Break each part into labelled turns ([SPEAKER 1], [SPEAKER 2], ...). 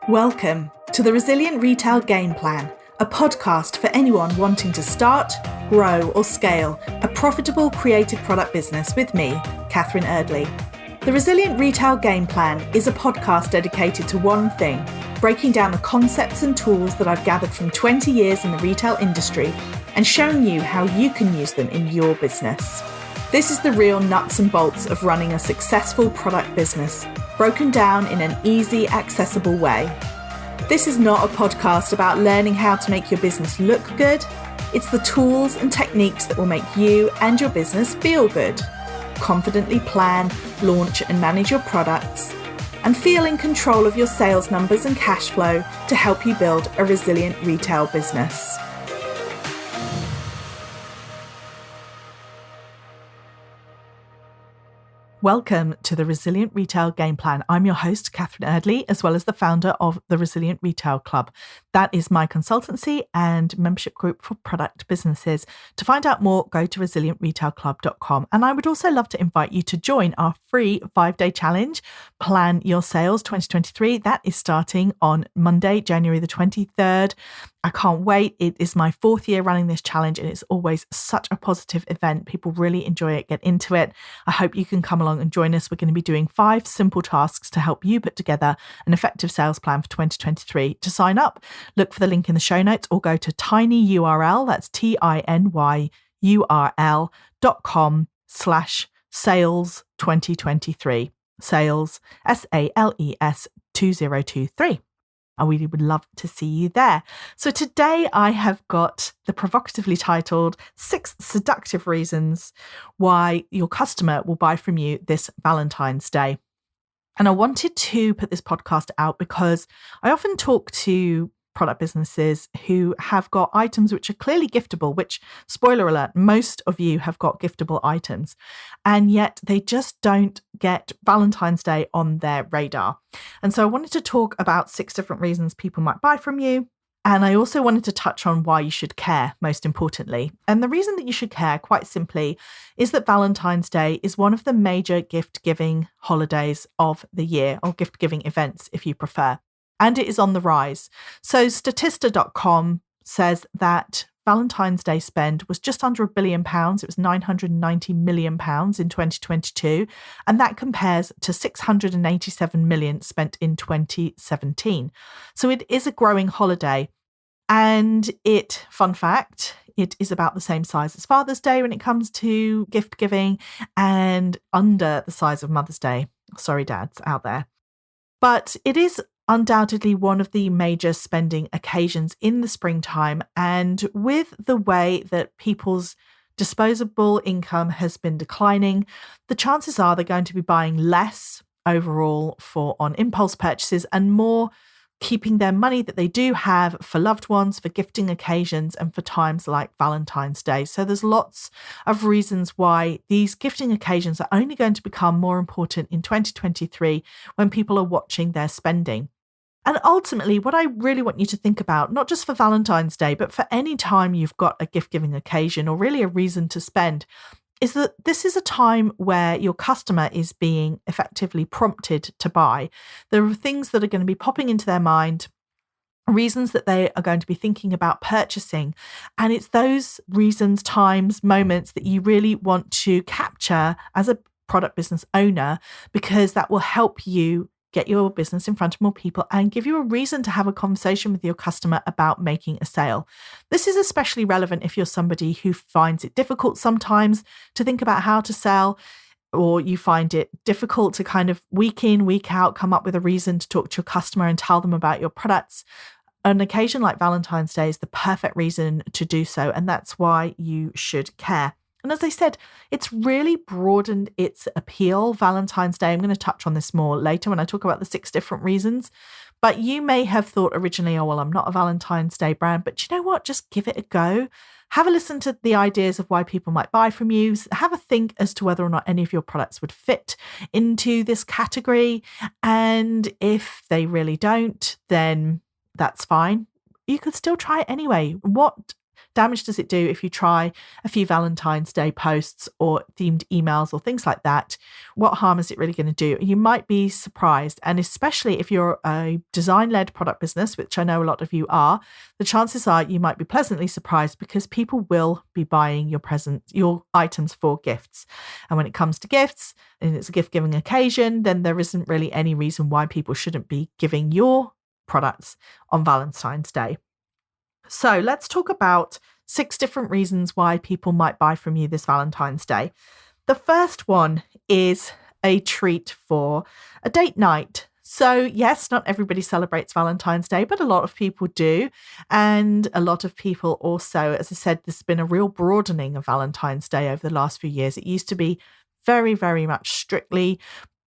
[SPEAKER 1] Welcome to the Resilient Retail Game Plan, a podcast for anyone wanting to start, grow or scale a profitable creative product business with me, Catherine Erdley. The Resilient Retail Game Plan is a podcast dedicated to one thing, breaking down the concepts and tools that I've gathered from 20 years in the retail industry and showing you how you can use them in your business. This is the real nuts and bolts of running a successful product business, broken down in an easy, accessible way. This is not a podcast about learning how to make your business look good. It's the tools and techniques that will make you and your business feel good. Confidently plan, launch and manage your products, and feel in control of your sales numbers and cash flow to help you build a resilient retail business. Welcome to the Resilient Retail Game Plan. I'm your host, Catherine Erdley, as well as the founder of the Resilient Retail Club. That is my consultancy and membership group for product businesses. To find out more, go to resilientretailclub.com. And I would also love to invite you to join our free 5-day challenge, Plan Your Sales 2023. That is starting on Monday, January the 23rd. I can't wait. It is my 4th year running this challenge and it's always such a positive event. People really enjoy it, get into it. I hope you can come along and join us. We're going to be doing 5 simple tasks to help you put together an effective sales plan for 2023. To sign up, look for the link in the show notes or go to tinyurl, that's tinyurl.com/sales 2023. Sales, SALES 2023. I really would love to see you there. So today I have got the provocatively titled 6 seductive reasons why your customer will buy from you this Valentine's Day. And I wanted to put this podcast out because I often talk to product businesses who have got items which are clearly giftable, which, spoiler alert, most of you have got giftable items, and yet they just don't get Valentine's Day on their radar. And so I wanted to talk about 6 different reasons people might buy from you. And I also wanted to touch on why you should care, most importantly. And the reason that you should care, quite simply, is that Valentine's Day is one of the major gift-giving holidays of the year, or gift-giving events, if you prefer. And it is on the rise. So Statista.com says that Valentine's Day spend was just under £1 billion. It was £990 million in 2022. And that compares to £687 million spent in 2017. So it is a growing holiday. And fun fact, it is about the same size as Father's Day when it comes to gift giving and under the size of Mother's Day. Sorry, dads out there. But it is undoubtedly one of the major spending occasions in the springtime. And with the way that people's disposable income has been declining, the chances are they're going to be buying less overall on impulse purchases and more keeping their money that they do have for loved ones, for gifting occasions, and for times like Valentine's Day. So there's lots of reasons why these gifting occasions are only going to become more important in 2023 when people are watching their spending. And ultimately, what I really want you to think about, not just for Valentine's Day, but for any time you've got a gift-giving occasion or really a reason to spend, is that this is a time where your customer is being effectively prompted to buy. There are things that are going to be popping into their mind, reasons that they are going to be thinking about purchasing. And it's those reasons, times, moments that you really want to capture as a product business owner, because that will help you get your business in front of more people and give you a reason to have a conversation with your customer about making a sale. This is especially relevant if you're somebody who finds it difficult sometimes to think about how to sell, or you find it difficult to kind of week in, week out, come up with a reason to talk to your customer and tell them about your products. An occasion like Valentine's Day is the perfect reason to do so, and that's why you should care. And as I said, it's really broadened its appeal. Valentine's Day, I'm going to touch on this more later when I talk about the 6 different reasons. But you may have thought originally, oh, well, I'm not a Valentine's Day brand. But you know what? Just give it a go. Have a listen to the ideas of why people might buy from you. Have a think as to whether or not any of your products would fit into this category. And if they really don't, then that's fine. You could still try it anyway. What damage does it do if you try a few Valentine's Day posts or themed emails or things like that? What harm is it really going to do? You might be surprised. And especially if you're a design-led product business, which I know a lot of you are, the chances are you might be pleasantly surprised because people will be buying your items for gifts. And when it comes to gifts, and it's a gift-giving occasion, then there isn't really any reason why people shouldn't be giving your products on Valentine's Day. So let's talk about 6 different reasons why people might buy from you this Valentine's Day. The first one is a treat for a date night. So yes, not everybody celebrates Valentine's Day, but a lot of people do. And a lot of people also, as I said, there's been a real broadening of Valentine's Day over the last few years. It used to be very, very much strictly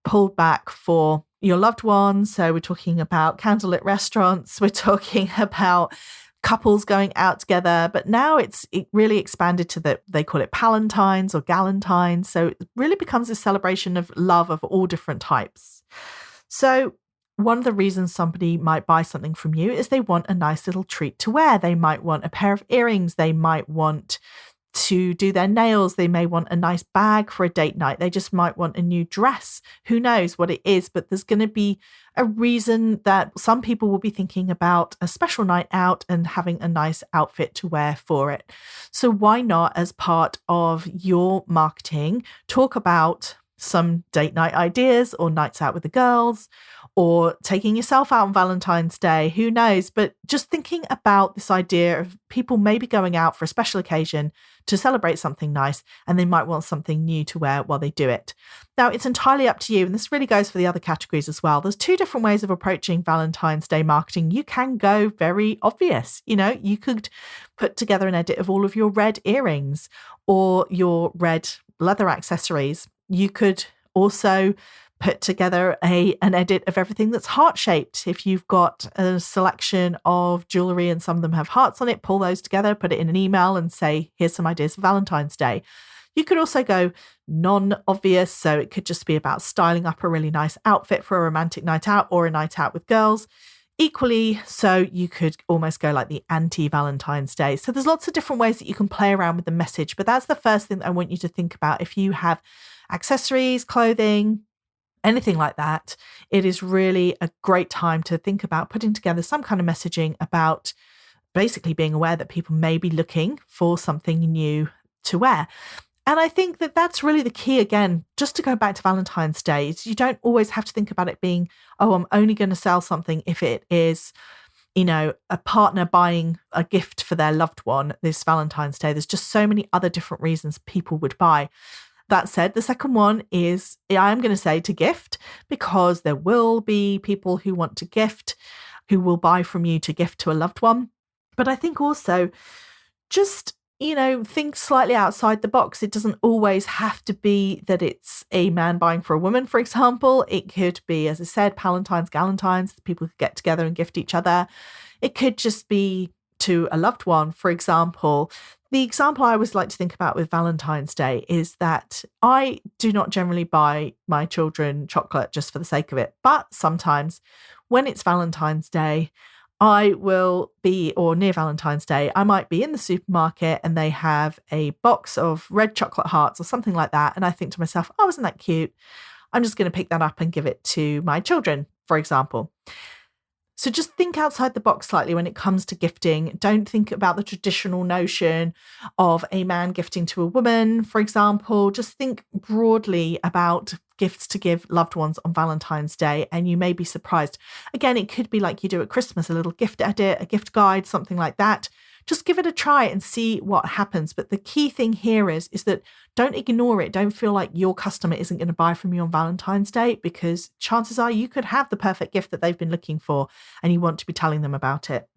[SPEAKER 1] pulled back for your loved ones. So we're talking about candlelit restaurants. We're talking about couples going out together, but now it really expanded to they call it Palentines or Galentines. So it really becomes a celebration of love of all different types. So one of the reasons somebody might buy something from you is they want a nice little treat to wear. They might want a pair of earrings. They might want to do their nails. They may want a nice bag for a date night. They just might want a new dress. Who knows what it is, but there's going to be a reason that some people will be thinking about a special night out and having a nice outfit to wear for it. So why not, as part of your marketing, talk about some date night ideas or nights out with the girls or taking yourself out on Valentine's Day, who knows? But just thinking about this idea of people maybe going out for a special occasion to celebrate something nice, and they might want something new to wear while they do it. Now, it's entirely up to you, and this really goes for the other categories as well. There's 2 different ways of approaching Valentine's Day marketing. You can go very obvious. You could put together an edit of all of your red earrings or your red leather accessories. You could also put together an edit of everything that's heart-shaped. If you've got a selection of jewellery and some of them have hearts on it, pull those together, put it in an email and say, here's some ideas for Valentine's Day. You could also go non-obvious, so it could just be about styling up a really nice outfit for a romantic night out or a night out with girls. Equally, so you could almost go like the anti-Valentine's Day. So there's lots of different ways that you can play around with the message, but that's the first thing that I want you to think about. If you have accessories, clothing, anything like that, it is really a great time to think about putting together some kind of messaging about basically being aware that people may be looking for something new to wear. And I think that that's really the key. Again, just to go back to Valentine's Day, you don't always have to think about it being, oh, I'm only going to sell something if it is, a partner buying a gift for their loved one this Valentine's Day. There's just so many other different reasons people would buy. That said, the second one is, I'm going to say, to gift, because there will be people who want to gift, who will buy from you to gift to a loved one. But I think also just, think slightly outside the box. It doesn't always have to be that it's a man buying for a woman, for example. It could be, as I said, Palentines, Galentines, people could get together and gift each other. It could just be to a loved one, for example. The example I always like to think about with Valentine's Day is that I do not generally buy my children chocolate just for the sake of it. But sometimes when it's Valentine's Day, I will be, or near Valentine's Day, I might be in the supermarket and they have a box of red chocolate hearts or something like that. And I think to myself, oh, isn't that cute? I'm just going to pick that up and give it to my children, for example. So just think outside the box slightly when it comes to gifting. Don't think about the traditional notion of a man gifting to a woman, for example. Just think broadly about gifts to give loved ones on Valentine's Day, and you may be surprised. Again, it could be like you do at Christmas, a little gift edit, a gift guide, something like that. Just give it a try and see what happens. But the key thing here is that don't ignore it. Don't feel like your customer isn't going to buy from you on Valentine's Day, because chances are you could have the perfect gift that they've been looking for and you want to be telling them about it.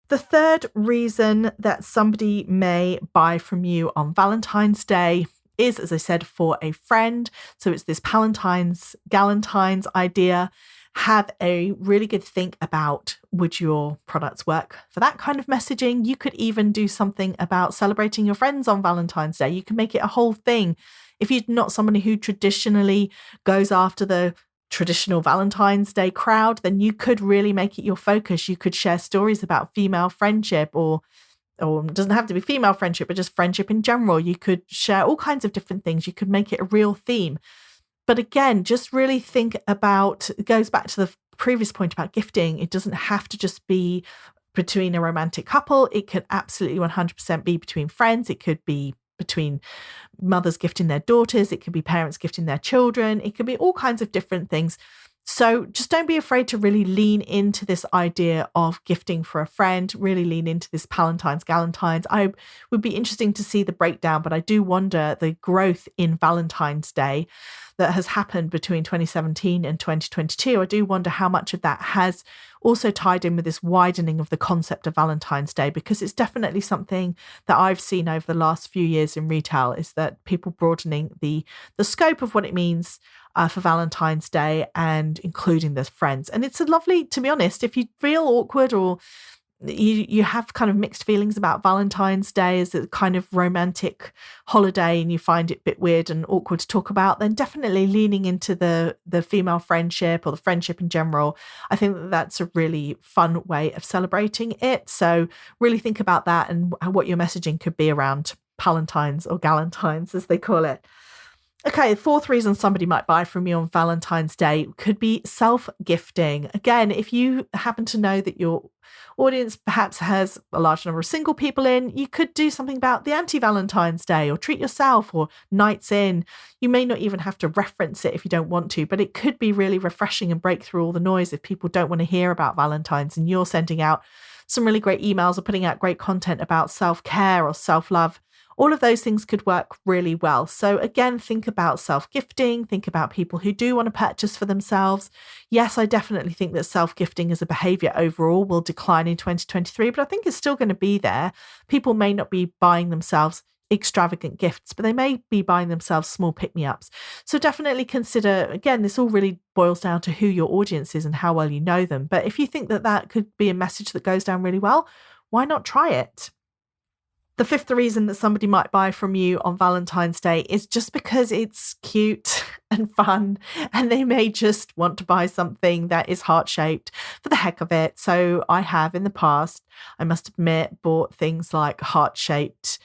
[SPEAKER 1] The third reason that somebody may buy from you on Valentine's Day is, as I said, for a friend. So it's this Palentines, Galentines idea. Have a really good think about, would your products work for that kind of messaging? You could even do something about celebrating your friends on Valentine's Day. You can make it a whole thing. If you're not somebody who traditionally goes after the traditional Valentine's Day crowd, then you could really make it your focus. You could share stories about female friendship or or it doesn't have to be female friendship, but just friendship in general. You could share all kinds of different things. You could make it a real theme. But again, just really think about, it goes back to the previous point about gifting. It doesn't have to just be between a romantic couple. It could absolutely 100% be between friends. It could be between mothers gifting their daughters. It could be parents gifting their children. It could be all kinds of different things. So just don't be afraid to really lean into this idea of gifting for a friend, really lean into this Palentine's, Galentine's. I would be interesting to see the breakdown, but I do wonder the growth in Valentine's Day that has happened between 2017 and 2022. I do wonder how much of that has also tied in with this widening of the concept of Valentine's Day, because it's definitely something that I've seen over the last few years in retail, is that people broadening the scope of what it means for Valentine's Day and including their friends. And it's a lovely, to be honest, if you feel awkward or you have kind of mixed feelings about Valentine's Day as a kind of romantic holiday and you find it a bit weird and awkward to talk about, then definitely leaning into the female friendship or the friendship in general. I think that that's a really fun way of celebrating it. So really think about that and what your messaging could be around Palentine's or Galentine's, as they call it. Okay, the fourth reason somebody might buy from you on Valentine's Day could be self-gifting. Again, if you happen to know that your audience perhaps has a large number of single people in, you could do something about the anti-Valentine's Day or treat yourself or nights in. You may not even have to reference it if you don't want to, but it could be really refreshing and break through all the noise if people don't want to hear about Valentine's and you're sending out some really great emails or putting out great content about self-care or self-love. All of those things could work really well. So again, think about self-gifting, think about people who do want to purchase for themselves. Yes, I definitely think that self-gifting as a behavior overall will decline in 2023, but I think it's still going to be there. People may not be buying themselves extravagant gifts, but they may be buying themselves small pick-me-ups. So definitely consider, again, this all really boils down to who your audience is and how well you know them. But if you think that that could be a message that goes down really well, why not try it? The fifth reason that somebody might buy from you on Valentine's Day is just because it's cute and fun, and they may just want to buy something that is heart-shaped for the heck of it. So I have in the past, I must admit, bought things like heart-shaped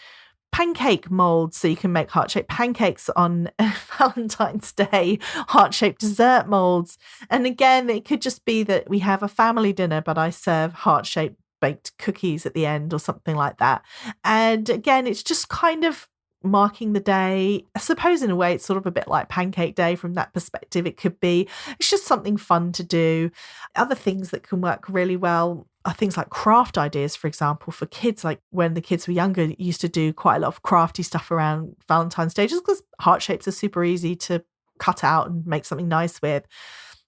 [SPEAKER 1] pancake molds so you can make heart-shaped pancakes on Valentine's Day, heart-shaped dessert molds. And again, it could just be that we have a family dinner, but I serve heart-shaped baked cookies at the end or something like that. And again, it's just kind of marking the day. I suppose in a way it's sort of a bit like Pancake Day from that perspective. It could be, it's just something fun to do. Other things that can work really well are things like craft ideas, for example, for kids. Like when the kids were younger, used to do quite a lot of crafty stuff around Valentine's Day, just because heart shapes are super easy to cut out and make something nice with.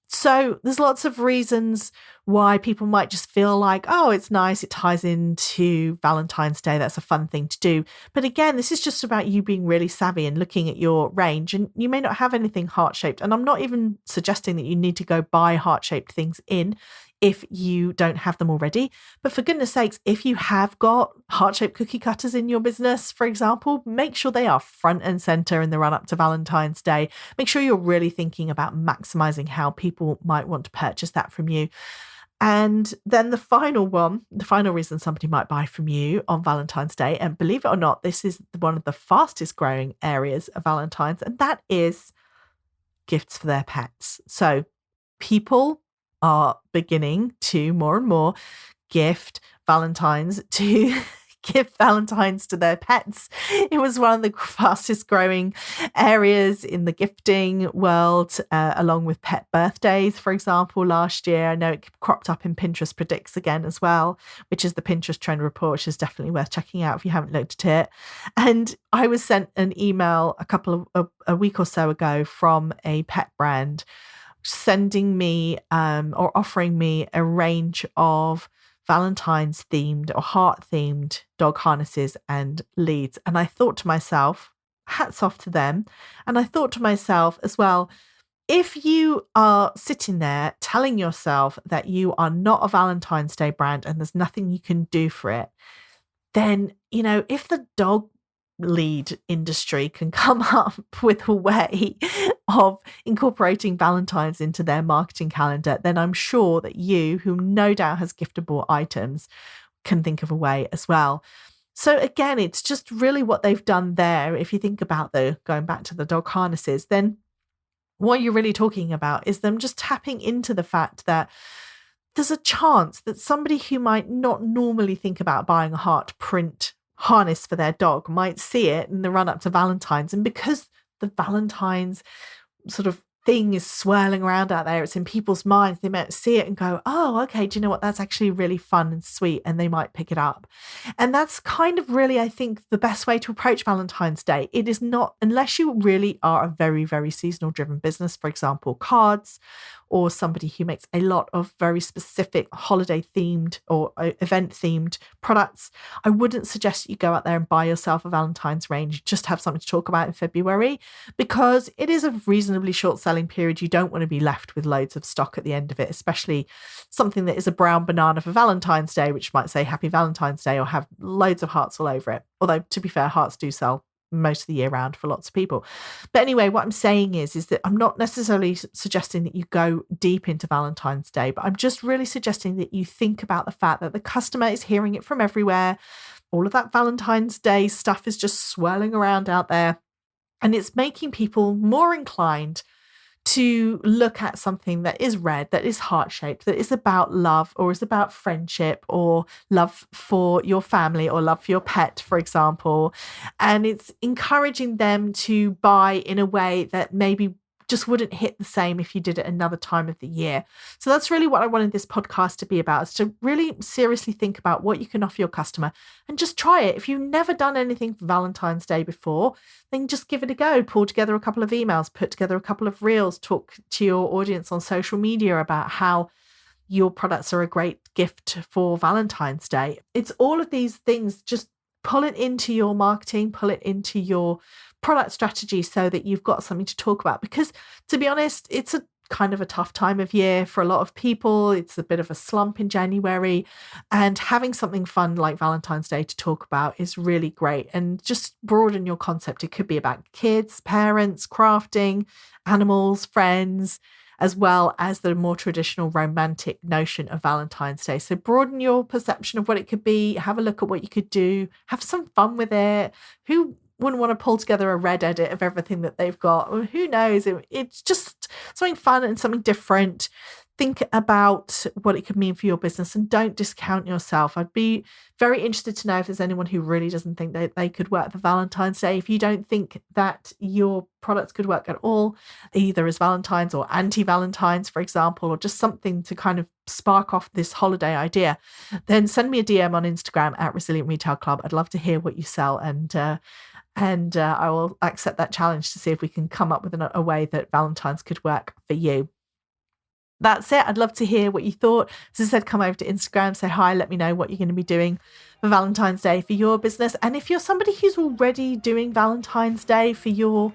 [SPEAKER 1] So there's lots of reasons why people might just feel like, oh, it's nice, it ties into Valentine's Day, that's a fun thing to do. But again, this is just about you being really savvy and looking at your range, and you may not have anything heart-shaped. And I'm not even suggesting that you need to go buy heart-shaped things in if you don't have them already. But for goodness sakes, if you have got heart-shaped cookie cutters in your business, for example, make sure they are front and center in the run-up to Valentine's Day. Make sure you're really thinking about maximizing how people might want to purchase that from you. And then the final reason somebody might buy from you on Valentine's Day, and believe it or not, this is one of the fastest growing areas of Valentine's, and that is gifts for their pets. So people are beginning to more and more gift Valentines to give Valentines to their pets. It was one of the fastest growing areas in the gifting world, along with pet birthdays, for example, last year. I know it cropped up in Pinterest Predicts again as well, which is the Pinterest trend report, which is definitely worth checking out if you haven't looked at it. And I was sent an email a week or so ago from a pet brand sending me or offering me a range of Valentine's themed or heart themed dog harnesses and leads. And I thought to myself, hats off to them. And I thought to myself as well, if you are sitting there telling yourself that you are not a Valentine's Day brand and there's nothing you can do for it, then, if the dog lead industry can come up with a way of incorporating Valentine's into their marketing calendar, then I'm sure that you, who no doubt has giftable items, can think of a way as well. So again, it's just really what they've done there. If you think about going back to the dog harnesses, then what you're really talking about is them just tapping into the fact that there's a chance that somebody who might not normally think about buying a heart print harness for their dog might see it in the run up to Valentine's. And because the Valentine's sort of thing is swirling around out there, it's in people's minds, they might see it and go, oh, okay, do you know what? That's actually really fun and sweet. And they might pick it up. And that's kind of really, I think, the best way to approach Valentine's Day. It is not, unless you really are a very, very seasonal driven business, for example, cards, or somebody who makes a lot of very specific holiday themed or event themed products, I wouldn't suggest you go out there and buy yourself a Valentine's range. Just have something to talk about in February, because it is a reasonably short selling period. You don't want to be left with loads of stock at the end of it, especially something that is a brown banana for Valentine's Day, which might say Happy Valentine's Day or have loads of hearts all over it. Although, to be fair, hearts do sell most of the year round for lots of people. But anyway, what I'm saying is that I'm not necessarily suggesting that you go deep into Valentine's Day, but I'm just really suggesting that you think about the fact that the customer is hearing it from everywhere. All of that Valentine's Day stuff is just swirling around out there, and it's making people more inclined to look at something that is red, that is heart-shaped, that is about love, or is about friendship, or love for your family, or love for your pet, for example. And it's encouraging them to buy in a way that maybe just wouldn't hit the same if you did it another time of the year. So that's really what I wanted this podcast to be about, is to really seriously think about what you can offer your customer and just try it. If you've never done anything for Valentine's Day before, then just give it a go. Pull together a couple of emails, put together a couple of reels, talk to your audience on social media about how your products are a great gift for Valentine's Day. It's all of these things. Just pull it into your marketing, pull it into your product strategy so that you've got something to talk about. Because to be honest, it's a kind of a tough time of year for a lot of people. It's a bit of a slump in January, and having something fun like Valentine's Day to talk about is really great. And just broaden your concept. It could be about kids, parents, crafting, animals, friends, as well as the more traditional romantic notion of Valentine's Day. So broaden your perception of what it could be. Have a look at what you could do. Have some fun with it. Who wouldn't want to pull together a red edit of everything that they've got? Well, who knows? It's just something fun and something different. Think about what it could mean for your business, and don't discount yourself. I'd be very interested to know if there's anyone who really doesn't think that they could work for Valentine's Day. If you don't think that your products could work at all, either as Valentine's or anti-Valentine's, for example, or just something to kind of spark off this holiday idea, then send me a DM on Instagram at Resilient Retail Club. I'd love to hear what you sell, and I will accept that challenge to see if we can come up with a way that Valentine's could work for you. That's it. I'd love to hear what you thought. As I said, come over to Instagram, say hi, let me know what you're going to be doing for Valentine's Day for your business. And if you're somebody who's already doing Valentine's Day for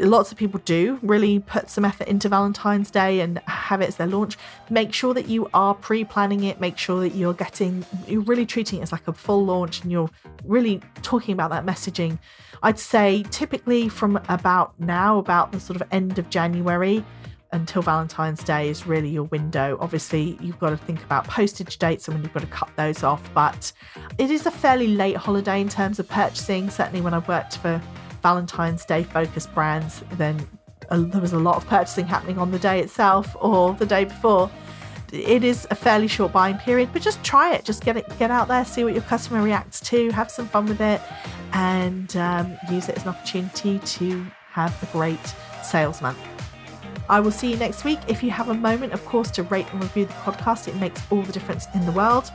[SPEAKER 1] lots of people do really put some effort into Valentine's Day and have it as their launch. Make sure that you are pre-planning it. Make sure that you're really treating it as like a full launch, and you're really talking about that messaging. I'd say typically from about the sort of end of January until Valentine's Day is really your window. Obviously, you've got to think about postage dates and when you've got to cut those off, but it is a fairly late holiday in terms of purchasing. Certainly when I worked for Valentine's Day focused brands, then there was a lot of purchasing happening on the day itself or the day before. It is a fairly short buying period, but just try it. Just get out there, see what your customer reacts to, have some fun with it, and use it as an opportunity to have a great sales month. I will see you next week. If you have a moment, of course, to rate and review the podcast, it makes all the difference in the world.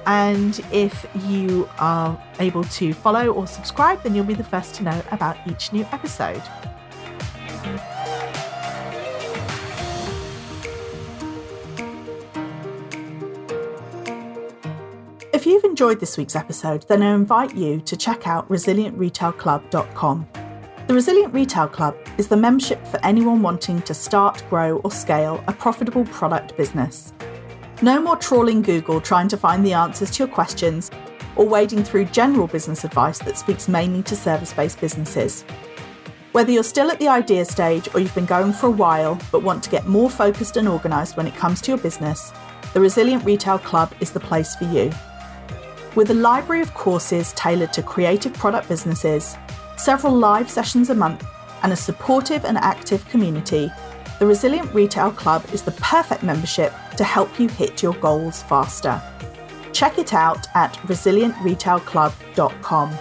[SPEAKER 1] And if you are able to follow or subscribe, then you'll be the first to know about each new episode. If you've enjoyed this week's episode, then I invite you to check out resilientretailclub.com. The Resilient Retail Club is the membership for anyone wanting to start, grow, or scale a profitable product business. No more trawling Google trying to find the answers to your questions, or wading through general business advice that speaks mainly to service-based businesses. Whether you're still at the idea stage or you've been going for a while but want to get more focused and organised when it comes to your business, the Resilient Retail Club is the place for you. With a library of courses tailored to creative product businesses, several live sessions a month, and a supportive and active community, the Resilient Retail Club is the perfect membership to help you hit your goals faster. Check it out at resilientretailclub.com.